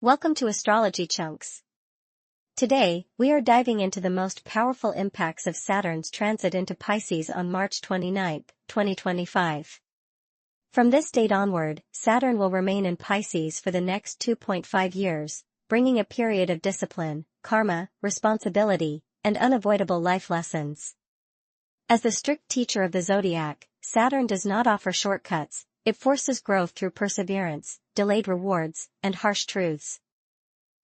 Welcome to Astrology Chunks. Today, we are diving into the most powerful impacts of Saturn's transit into Pisces on March 29, 2025. From this date onward, Saturn will remain in Pisces for the next 2.5 years, bringing a period of discipline, karma, responsibility, and unavoidable life lessons. As the strict teacher of the zodiac, Saturn does not offer shortcuts. It forces growth through perseverance, delayed rewards, and harsh truths.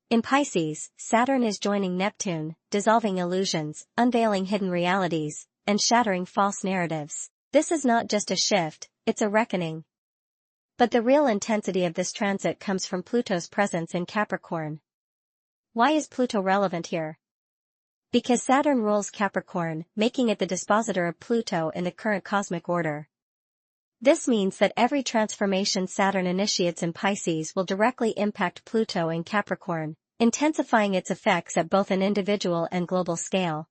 In Pisces, Saturn is joining Neptune, dissolving illusions, unveiling hidden realities, and shattering false narratives. This is not just a shift, it's a reckoning. But the real intensity of this transit comes from Pluto's presence in Capricorn. Why is Pluto relevant here? Because Saturn rules Capricorn, making it the dispositor of Pluto in the current cosmic order. This means that every transformation Saturn initiates in Pisces will directly impact Pluto in Capricorn, intensifying its effects at both an individual and global scale.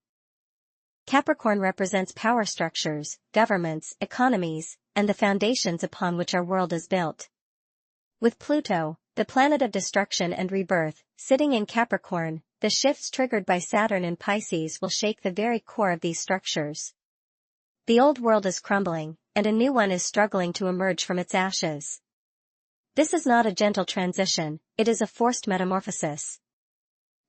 Capricorn represents power structures, governments, economies, and the foundations upon which our world is built. With Pluto, the planet of destruction and rebirth, sitting in Capricorn, the shifts triggered by Saturn in Pisces will shake the very core of these structures. The old world is crumbling, and a new one is struggling to emerge from its ashes. This is not a gentle transition, it is a forced metamorphosis.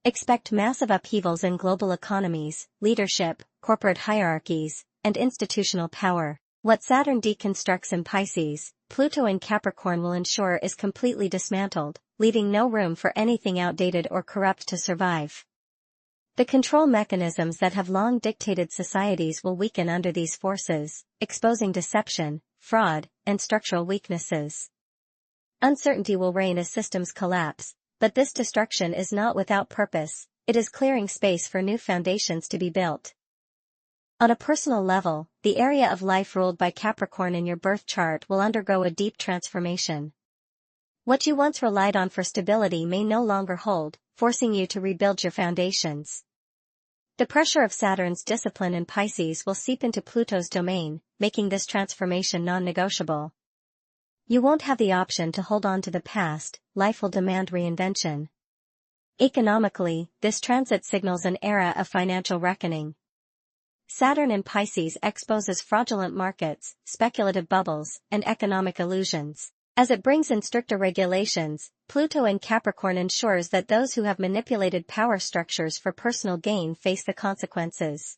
Expect massive upheavals in global economies, leadership, corporate hierarchies, and institutional power. What Saturn deconstructs in Pisces, Pluto in Capricorn will ensure is completely dismantled, leaving no room for anything outdated or corrupt to survive. The control mechanisms that have long dictated societies will weaken under these forces, exposing deception, fraud, and structural weaknesses. Uncertainty will reign as systems collapse, but this destruction is not without purpose, it is clearing space for new foundations to be built. On a personal level, the area of life ruled by Capricorn in your birth chart will undergo a deep transformation. What you once relied on for stability may no longer hold, forcing you to rebuild your foundations. The pressure of Saturn's discipline in Pisces will seep into Pluto's domain, making this transformation non-negotiable. You won't have the option to hold on to the past, life will demand reinvention. Economically, this transit signals an era of financial reckoning. Saturn in Pisces exposes fraudulent markets, speculative bubbles, and economic illusions. As it brings in stricter regulations, Pluto in Capricorn ensures that those who have manipulated power structures for personal gain face the consequences.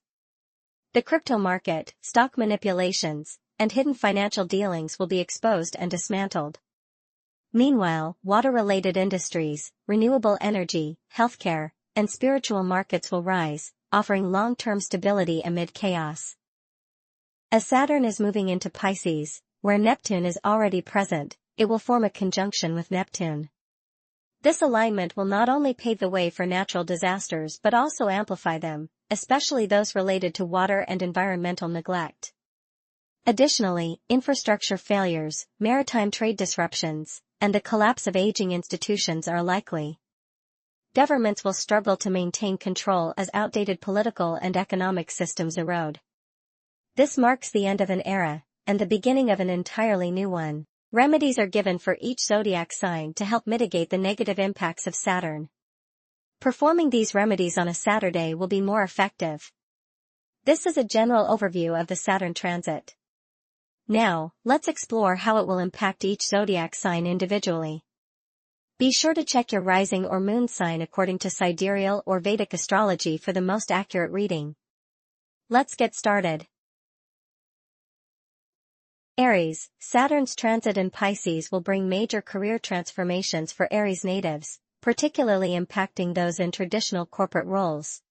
The crypto market, stock manipulations, and hidden financial dealings will be exposed and dismantled. Meanwhile, water-related industries, renewable energy, healthcare, and spiritual markets will rise, offering long-term stability amid chaos. As Saturn is moving into Pisces, where Neptune is already present, it will form a conjunction with Neptune. This alignment will not only pave the way for natural disasters but also amplify them, especially those related to water and environmental neglect. Additionally, infrastructure failures, maritime trade disruptions, and the collapse of aging institutions are likely. Governments will struggle to maintain control as outdated political and economic systems erode. This marks the end of an era, and the beginning of an entirely new one. Remedies are given for each zodiac sign to help mitigate the negative impacts of Saturn. Performing these remedies on a Saturday will be more effective. This is a general overview of the Saturn transit. Now, let's explore how it will impact each zodiac sign individually. Be sure to check your rising or moon sign according to sidereal or Vedic astrology for the most accurate reading. Let's get started. Aries, Saturn's transit in Pisces will bring major career transformations for Aries natives, particularly impacting those in traditional corporate roles.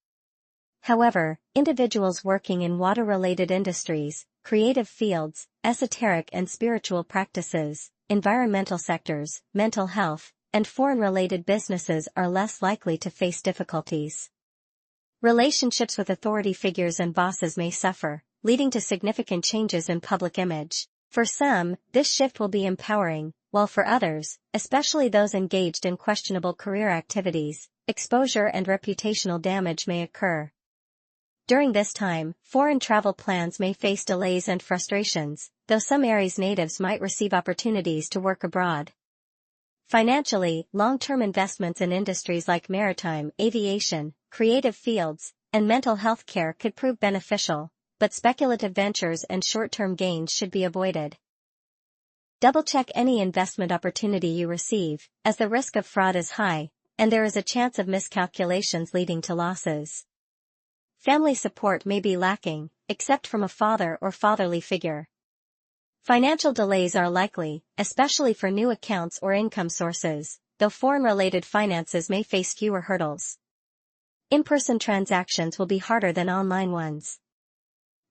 However, individuals working in water-related industries, creative fields, esoteric and spiritual practices, environmental sectors, mental health, and foreign-related businesses are less likely to face difficulties. Relationships with authority figures and bosses may suffer, leading to significant changes in public image. For some, this shift will be empowering, while for others, especially those engaged in questionable career activities, exposure and reputational damage may occur. During this time, foreign travel plans may face delays and frustrations, though some Aries natives might receive opportunities to work abroad. Financially, long-term investments in industries like maritime, aviation, creative fields, and mental health care could prove beneficial, but speculative ventures and short-term gains should be avoided. Double-check any investment opportunity you receive, as the risk of fraud is high, and there is a chance of miscalculations leading to losses. Family support may be lacking, except from a father or fatherly figure. Financial delays are likely, especially for new accounts or income sources, though foreign-related finances may face fewer hurdles. In-person transactions will be harder than online ones.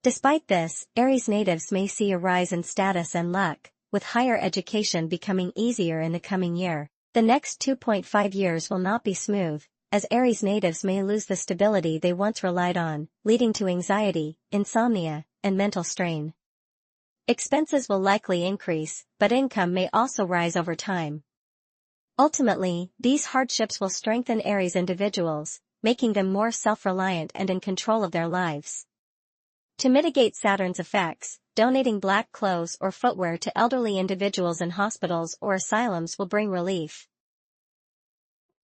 Despite this, Aries natives may see a rise in status and luck, with higher education becoming easier in the coming year. The next 2.5 years will not be smooth, as Aries natives may lose the stability they once relied on, leading to anxiety, insomnia, and mental strain. Expenses will likely increase, but income may also rise over time. Ultimately, these hardships will strengthen Aries individuals, making them more self-reliant and in control of their lives. To mitigate Saturn's effects, donating black clothes or footwear to elderly individuals in hospitals or asylums will bring relief.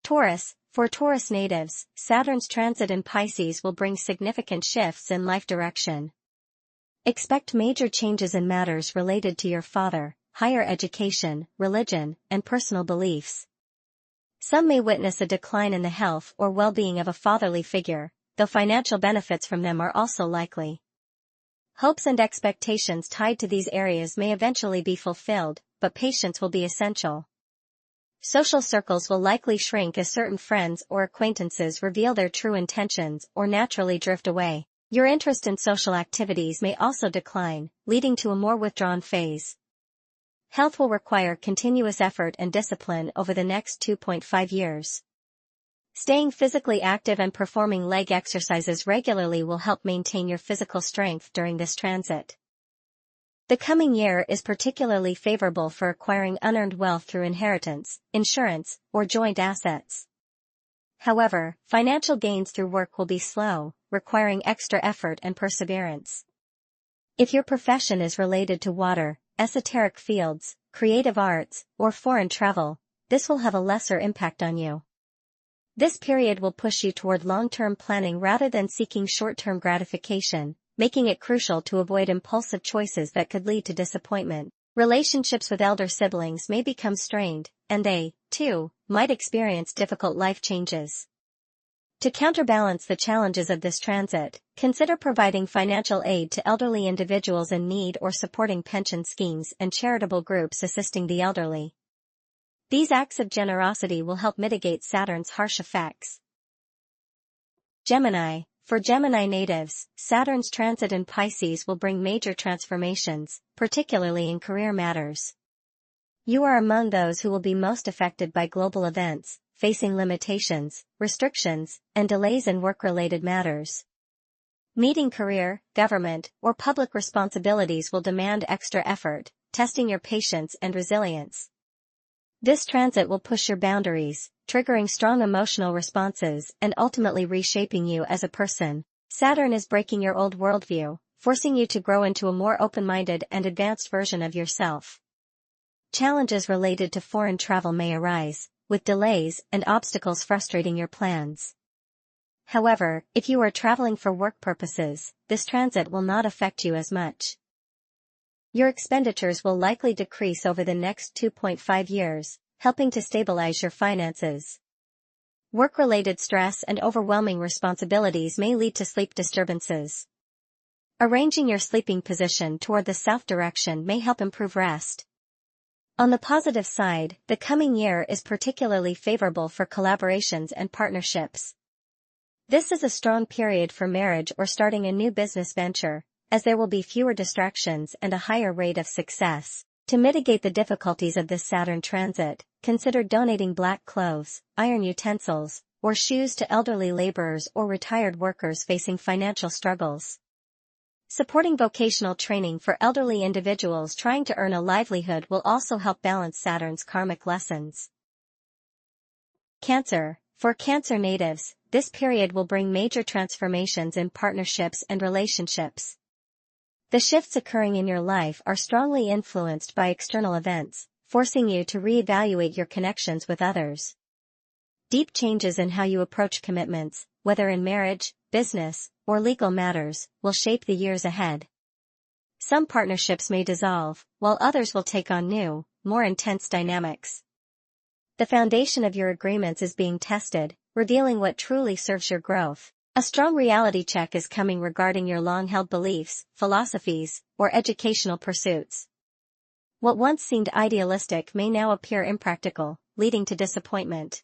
Taurus. For Taurus natives, Saturn's transit in Pisces will bring significant shifts in life direction. Expect major changes in matters related to your father, higher education, religion, and personal beliefs. Some may witness a decline in the health or well-being of a fatherly figure, though financial benefits from them are also likely. Hopes and expectations tied to these areas may eventually be fulfilled, but patience will be essential. Social circles will likely shrink as certain friends or acquaintances reveal their true intentions or naturally drift away. Your interest in social activities may also decline, leading to a more withdrawn phase. Health will require continuous effort and discipline over the next 2.5 years. Staying physically active and performing leg exercises regularly will help maintain your physical strength during this transit. The coming year is particularly favorable for acquiring unearned wealth through inheritance, insurance, or joint assets. However, financial gains through work will be slow, requiring extra effort and perseverance. If your profession is related to water, esoteric fields, creative arts, or foreign travel, this will have a lesser impact on you. This period will push you toward long-term planning rather than seeking short-term gratification, making it crucial to avoid impulsive choices that could lead to disappointment. Relationships with elder siblings may become strained, and they, too, might experience difficult life changes. To counterbalance the challenges of this transit, consider providing financial aid to elderly individuals in need or supporting pension schemes and charitable groups assisting the elderly. These acts of generosity will help mitigate Saturn's harsh effects. Gemini. For Gemini natives, Saturn's transit in Pisces will bring major transformations, particularly in career matters. You are among those who will be most affected by global events, facing limitations, restrictions, and delays in work-related matters. Meeting career, government, or public responsibilities will demand extra effort, testing your patience and resilience. This transit will push your boundaries, triggering strong emotional responses and ultimately reshaping you as a person. Saturn is breaking your old worldview, forcing you to grow into a more open-minded and advanced version of yourself. Challenges related to foreign travel may arise, with delays and obstacles frustrating your plans. However, if you are traveling for work purposes, this transit will not affect you as much. Your expenditures will likely decrease over the next 2.5 years, helping to stabilize your finances. Work-related stress and overwhelming responsibilities may lead to sleep disturbances. Arranging your sleeping position toward the south direction may help improve rest. On the positive side, the coming year is particularly favorable for collaborations and partnerships. This is a strong period for marriage or starting a new business venture, as there will be fewer distractions and a higher rate of success. To mitigate the difficulties of this Saturn transit, consider donating black clothes, iron utensils, or shoes to elderly laborers or retired workers facing financial struggles. Supporting vocational training for elderly individuals trying to earn a livelihood will also help balance Saturn's karmic lessons. Cancer. For Cancer natives, this period will bring major transformations in partnerships and relationships. The shifts occurring in your life are strongly influenced by external events, forcing you to reevaluate your connections with others. Deep changes in how you approach commitments, whether in marriage, business, or legal matters, will shape the years ahead. Some partnerships may dissolve, while others will take on new, more intense dynamics. The foundation of your agreements is being tested, revealing what truly serves your growth. A strong reality check is coming regarding your long-held beliefs, philosophies, or educational pursuits. What once seemed idealistic may now appear impractical, leading to disappointment.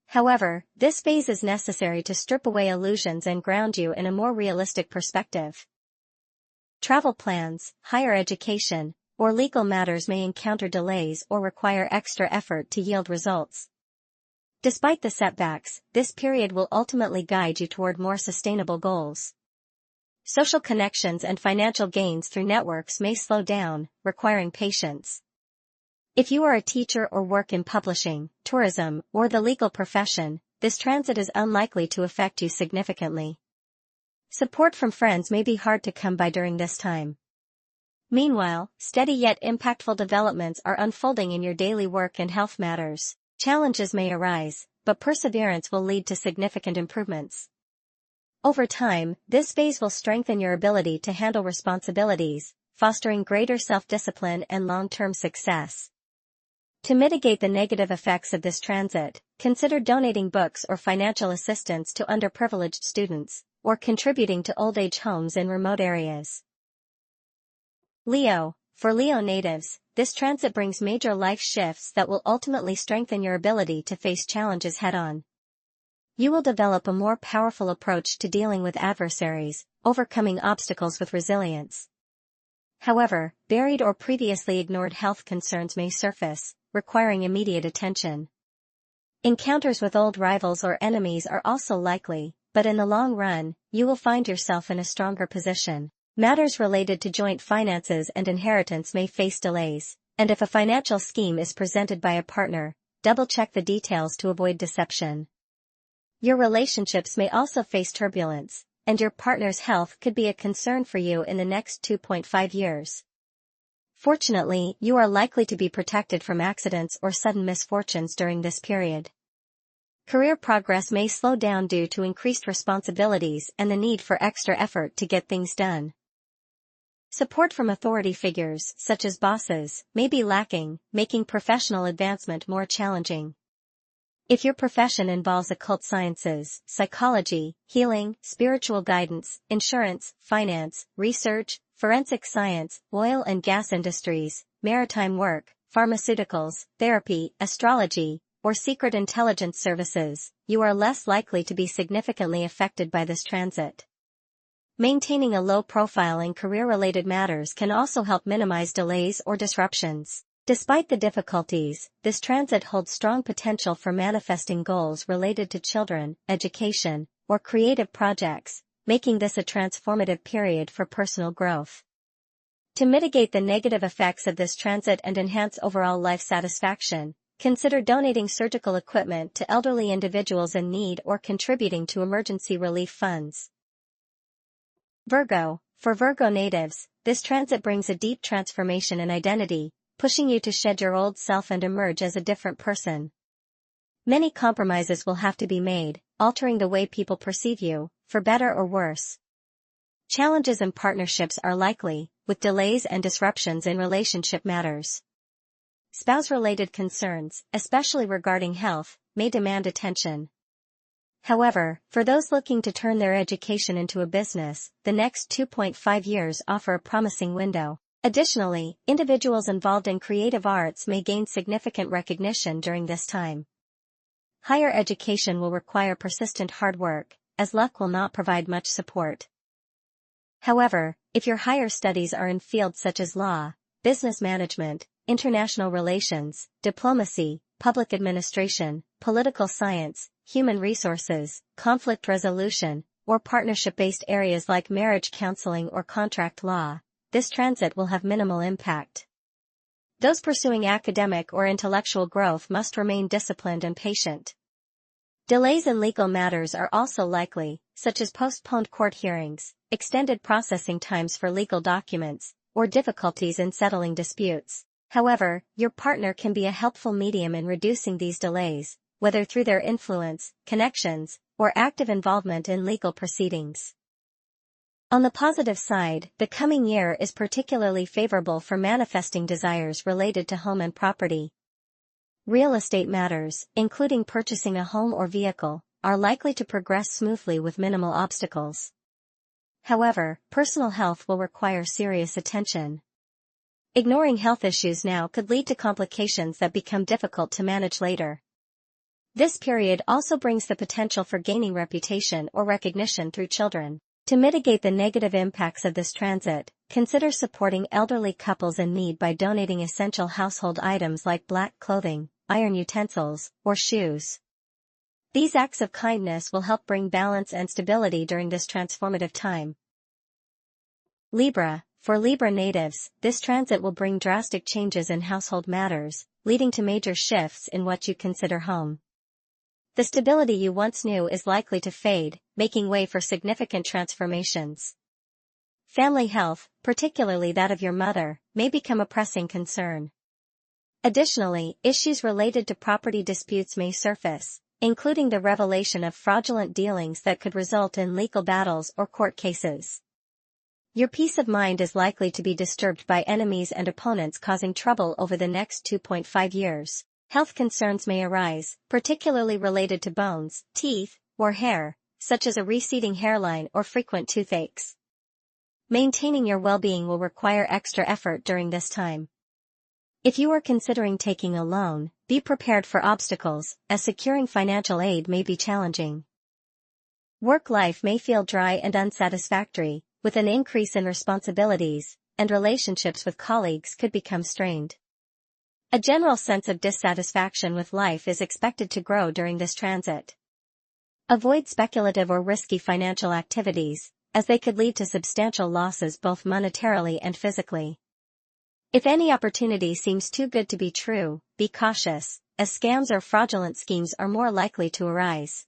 However, this phase is necessary to strip away illusions and ground you in a more realistic perspective. Travel plans, higher education, or legal matters may encounter delays or require extra effort to yield results. Despite the setbacks, this period will ultimately guide you toward more sustainable goals. Social connections and financial gains through networks may slow down, requiring patience. If you are a teacher or work in publishing, tourism, or the legal profession, this transit is unlikely to affect you significantly. Support from friends may be hard to come by during this time. Meanwhile, steady yet impactful developments are unfolding in your daily work and health matters. Challenges may arise, but perseverance will lead to significant improvements. Over time, this phase will strengthen your ability to handle responsibilities, fostering greater self-discipline and long-term success. To mitigate the negative effects of this transit, consider donating books or financial assistance to underprivileged students, or contributing to old-age homes in remote areas. Leo. For Leo natives, this transit brings major life shifts that will ultimately strengthen your ability to face challenges head-on. You will develop a more powerful approach to dealing with adversaries, overcoming obstacles with resilience. However, buried or previously ignored health concerns may surface, requiring immediate attention. Encounters with old rivals or enemies are also likely, but in the long run, you will find yourself in a stronger position. Matters related to joint finances and inheritance may face delays, and if a financial scheme is presented by a partner, double-check the details to avoid deception. Your relationships may also face turbulence, and your partner's health could be a concern for you in the next 2.5 years. Fortunately, you are likely to be protected from accidents or sudden misfortunes during this period. Career progress may slow down due to increased responsibilities and the need for extra effort to get things done. Support from authority figures, such as bosses, may be lacking, making professional advancement more challenging. If your profession involves occult sciences, psychology, healing, spiritual guidance, insurance, finance, research, forensic science, oil and gas industries, maritime work, pharmaceuticals, therapy, astrology, or secret intelligence services, you are less likely to be significantly affected by this transit. Maintaining a low profile in career-related matters can also help minimize delays or disruptions. Despite the difficulties, this transit holds strong potential for manifesting goals related to children, education, or creative projects, making this a transformative period for personal growth. To mitigate the negative effects of this transit and enhance overall life satisfaction, consider donating surgical equipment to elderly individuals in need or contributing to emergency relief funds. Virgo. For Virgo natives, this transit brings a deep transformation in identity, pushing you to shed your old self and emerge as a different person. Many compromises will have to be made, altering the way people perceive you, for better or worse. Challenges in partnerships are likely, with delays and disruptions in relationship matters. Spouse-related concerns, especially regarding health, may demand attention. However, for those looking to turn their education into a business, the next 2.5 years offer a promising window. Additionally, individuals involved in creative arts may gain significant recognition during this time. Higher education will require persistent hard work, as luck will not provide much support. However, if your higher studies are in fields such as law, business management, international relations, diplomacy, public administration, political science, human resources, conflict resolution, or partnership-based areas like marriage counseling or contract law, this transit will have minimal impact. Those pursuing academic or intellectual growth must remain disciplined and patient. Delays in legal matters are also likely, such as postponed court hearings, extended processing times for legal documents, or difficulties in settling disputes. However, your partner can be a helpful medium in reducing these delays, whether through their influence, connections, or active involvement in legal proceedings. On the positive side, the coming year is particularly favorable for manifesting desires related to home and property. Real estate matters, including purchasing a home or vehicle, are likely to progress smoothly with minimal obstacles. However, personal health will require serious attention. Ignoring health issues now could lead to complications that become difficult to manage later. This period also brings the potential for gaining reputation or recognition through children. To mitigate the negative impacts of this transit, consider supporting elderly couples in need by donating essential household items like black clothing, iron utensils, or shoes. These acts of kindness will help bring balance and stability during this transformative time. Libra. For Libra natives, this transit will bring drastic changes in household matters, leading to major shifts in what you consider home. The stability you once knew is likely to fade, making way for significant transformations. Family health, particularly that of your mother, may become a pressing concern. Additionally, issues related to property disputes may surface, including the revelation of fraudulent dealings that could result in legal battles or court cases. Your peace of mind is likely to be disturbed by enemies and opponents causing trouble over the next 2.5 years. Health concerns may arise, particularly related to bones, teeth, or hair, such as a receding hairline or frequent toothaches. Maintaining your well-being will require extra effort during this time. If you are considering taking a loan, be prepared for obstacles, as securing financial aid may be challenging. Work life may feel dry and unsatisfactory, with an increase in responsibilities, and relationships with colleagues could become strained. A general sense of dissatisfaction with life is expected to grow during this transit. Avoid speculative or risky financial activities, as they could lead to substantial losses both monetarily and physically. If any opportunity seems too good to be true, be cautious, as scams or fraudulent schemes are more likely to arise.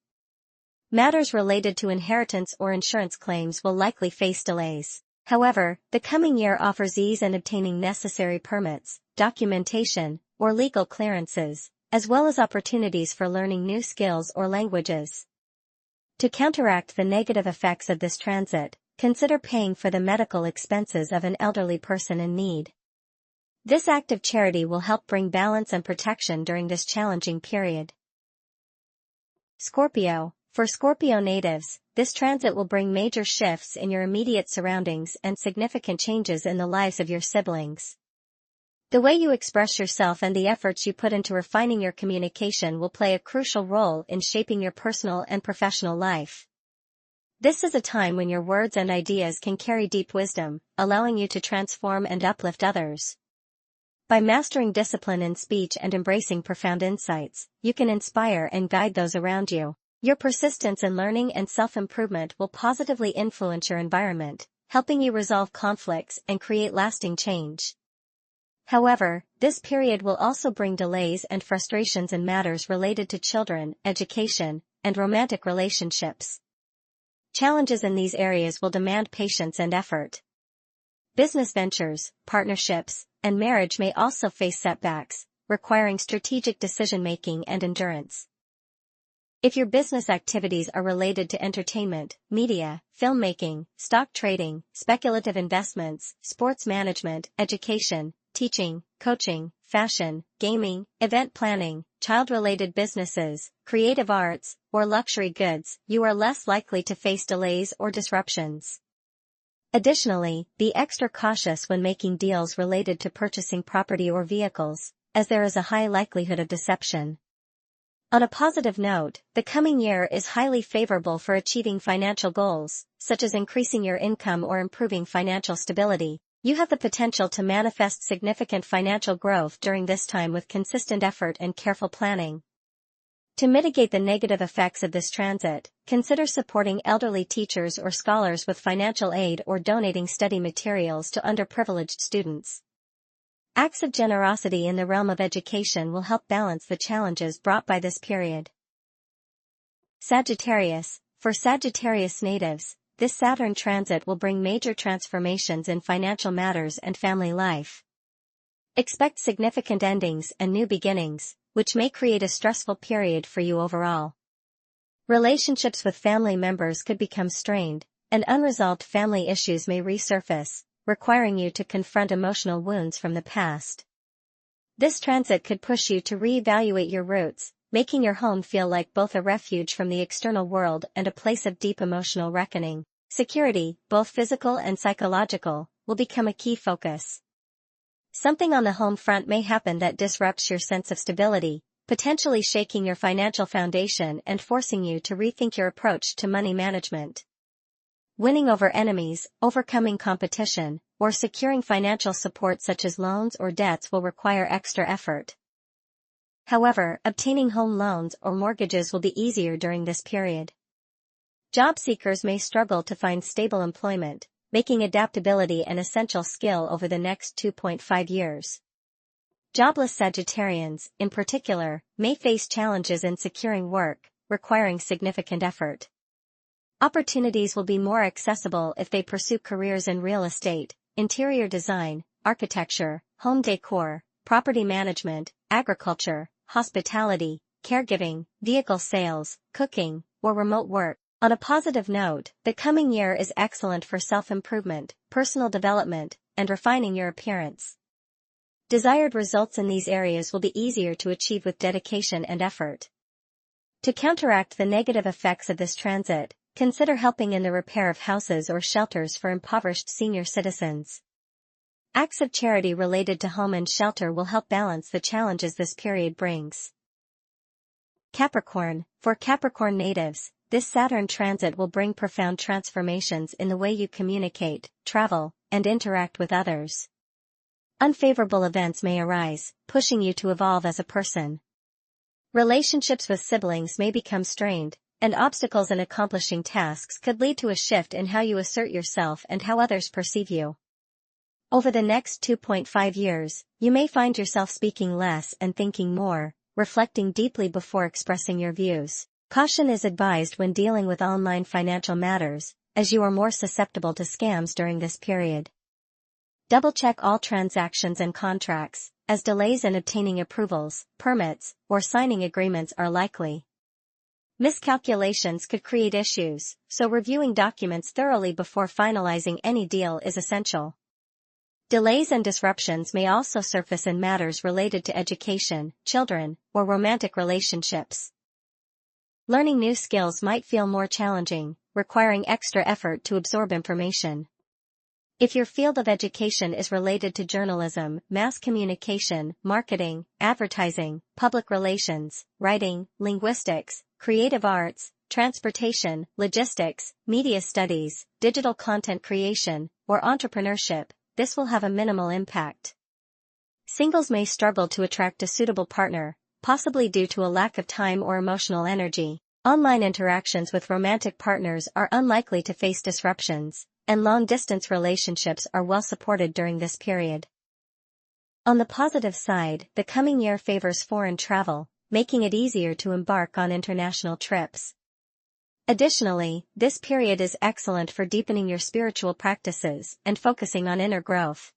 Matters related to inheritance or insurance claims will likely face delays. However, the coming year offers ease in obtaining necessary permits, documentation, or legal clearances, as well as opportunities for learning new skills or languages. To counteract the negative effects of this transit, consider paying for the medical expenses of an elderly person in need. This act of charity will help bring balance and protection during this challenging period. Scorpio. For Scorpio natives, this transit will bring major shifts in your immediate surroundings and significant changes in the lives of your siblings. The way you express yourself and the efforts you put into refining your communication will play a crucial role in shaping your personal and professional life. This is a time when your words and ideas can carry deep wisdom, allowing you to transform and uplift others. By mastering discipline in speech and embracing profound insights, you can inspire and guide those around you. Your persistence in learning and self-improvement will positively influence your environment, helping you resolve conflicts and create lasting change. However, this period will also bring delays and frustrations in matters related to children, education, and romantic relationships. Challenges in these areas will demand patience and effort. Business ventures, partnerships, and marriage may also face setbacks, requiring strategic decision-making and endurance. If your business activities are related to entertainment, media, filmmaking, stock trading, speculative investments, sports management, education, teaching, coaching, fashion, gaming, event planning, child-related businesses, creative arts, or luxury goods, you are less likely to face delays or disruptions. Additionally, be extra cautious when making deals related to purchasing property or vehicles, as there is a high likelihood of deception. On a positive note, the coming year is highly favorable for achieving financial goals, such as increasing your income or improving financial stability. You have the potential to manifest significant financial growth during this time with consistent effort and careful planning. To mitigate the negative effects of this transit, consider supporting elderly teachers or scholars with financial aid or donating study materials to underprivileged students. Acts of generosity in the realm of education will help balance the challenges brought by this period. Sagittarius. For Sagittarius natives, this Saturn transit will bring major transformations in financial matters and family life. Expect significant endings and new beginnings, which may create a stressful period for you overall. Relationships with family members could become strained, and unresolved family issues may resurface, requiring you to confront emotional wounds from the past. This transit could push you to reevaluate your roots, making your home feel like both a refuge from the external world and a place of deep emotional reckoning. Security, both physical and psychological, will become a key focus. Something on the home front may happen that disrupts your sense of stability, potentially shaking your financial foundation and forcing you to rethink your approach to money management. Winning over enemies, overcoming competition, or securing financial support such as loans or debts will require extra effort. However, obtaining home loans or mortgages will be easier during this period. Job seekers may struggle to find stable employment, making adaptability an essential skill over the next 2.5 years. Jobless Sagittarians, in particular, may face challenges in securing work, requiring significant effort. Opportunities will be more accessible if they pursue careers in real estate, interior design, architecture, home decor, property management, agriculture, hospitality, caregiving, vehicle sales, cooking, or remote work. On a positive note, the coming year is excellent for self-improvement, personal development, and refining your appearance. Desired results in these areas will be easier to achieve with dedication and effort. To counteract the negative effects of this transit, consider helping in the repair of houses or shelters for impoverished senior citizens. Acts of charity related to home and shelter will help balance the challenges this period brings. Capricorn, for Capricorn natives, this Saturn transit will bring profound transformations in the way you communicate, travel, and interact with others. Unfavorable events may arise, pushing you to evolve as a person. Relationships with siblings may become strained, and obstacles in accomplishing tasks could lead to a shift in how you assert yourself and how others perceive you. Over the next 2.5 years, you may find yourself speaking less and thinking more, reflecting deeply before expressing your views. Caution is advised when dealing with online financial matters, as you are more susceptible to scams during this period. Double-check all transactions and contracts, as delays in obtaining approvals, permits, or signing agreements are likely. Miscalculations could create issues, so reviewing documents thoroughly before finalizing any deal is essential. Delays and disruptions may also surface in matters related to education, children, or romantic relationships. Learning new skills might feel more challenging, requiring extra effort to absorb information. If your field of education is related to journalism, mass communication, marketing, advertising, public relations, writing, linguistics, creative arts, transportation, logistics, media studies, digital content creation, or entrepreneurship, this will have a minimal impact. Singles may struggle to attract a suitable partner, possibly due to a lack of time or emotional energy. Online interactions with romantic partners are unlikely to face disruptions, and long-distance relationships are well supported during this period. On the positive side, the coming year favors foreign travel, making it easier to embark on international trips. Additionally, this period is excellent for deepening your spiritual practices and focusing on inner growth.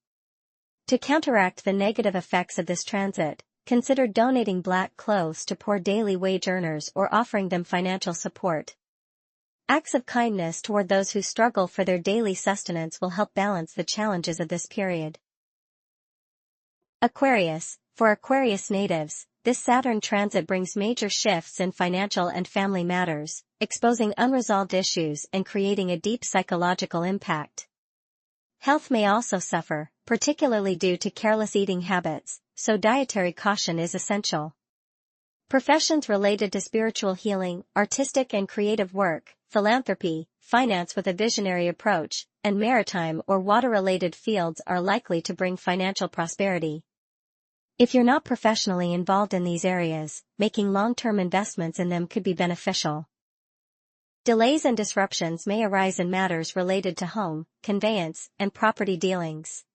To counteract the negative effects of this transit, consider donating black clothes to poor daily wage earners or offering them financial support. Acts of kindness toward those who struggle for their daily sustenance will help balance the challenges of this period. Aquarius, for Aquarius natives, this Saturn transit brings major shifts in financial and family matters, exposing unresolved issues and creating a deep psychological impact. Health may also suffer, particularly due to careless eating habits, so dietary caution is essential. Professions related to spiritual healing, artistic and creative work, philanthropy, finance with a visionary approach, and maritime or water-related fields are likely to bring financial prosperity. If you're not professionally involved in these areas, making long-term investments in them could be beneficial. Delays and disruptions may arise in matters related to home, conveyance, and property dealings.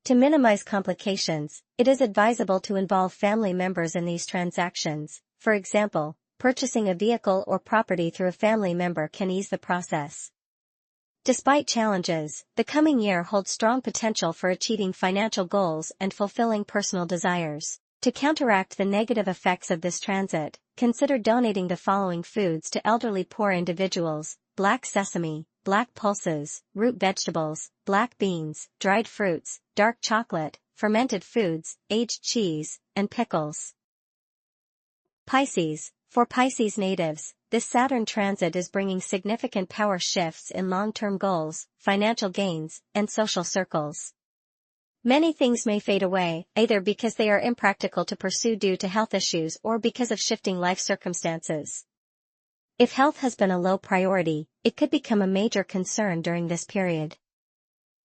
To minimize complications, it is advisable to involve family members in these transactions. For example, purchasing a vehicle or property through a family member can ease the process. Despite challenges, the coming year holds strong potential for achieving financial goals and fulfilling personal desires. To counteract the negative effects of this transit, consider donating the following foods to elderly poor individuals: black sesame, black pulses, root vegetables, black beans, dried fruits, dark chocolate, fermented foods, aged cheese, and pickles. Pisces. For Pisces natives, this Saturn transit is bringing significant power shifts in long-term goals, financial gains, and social circles. Many things may fade away, either because they are impractical to pursue due to health issues or because of shifting life circumstances. If health has been a low priority, it could become a major concern during this period.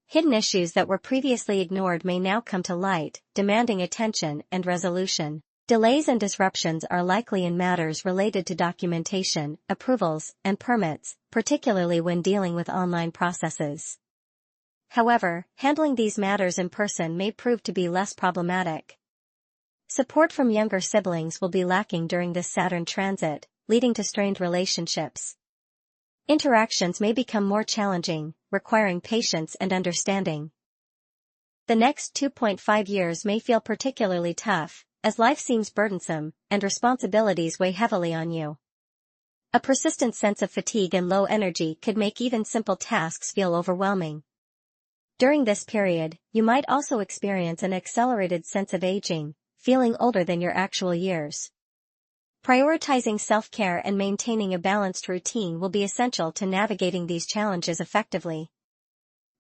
Hidden issues that were previously ignored may now come to light, demanding attention and resolution. Delays and disruptions are likely in matters related to documentation, approvals, and permits, particularly when dealing with online processes. However, handling these matters in person may prove to be less problematic. Support from younger siblings will be lacking during this Saturn transit, leading to strained relationships. Interactions may become more challenging, requiring patience and understanding. The next 2.5 years may feel particularly tough, as life seems burdensome, and responsibilities weigh heavily on you. A persistent sense of fatigue and low energy could make even simple tasks feel overwhelming. During this period, you might also experience an accelerated sense of aging, feeling older than your actual years. Prioritizing self-care and maintaining a balanced routine will be essential to navigating these challenges effectively.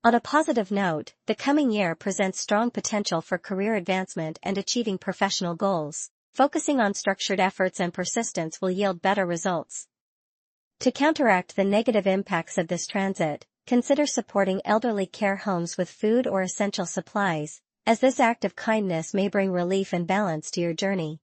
On a positive note, the coming year presents strong potential for career advancement and achieving professional goals. Focusing on structured efforts and persistence will yield better results. To counteract the negative impacts of this transit, consider supporting elderly care homes with food or essential supplies, as this act of kindness may bring relief and balance to your journey.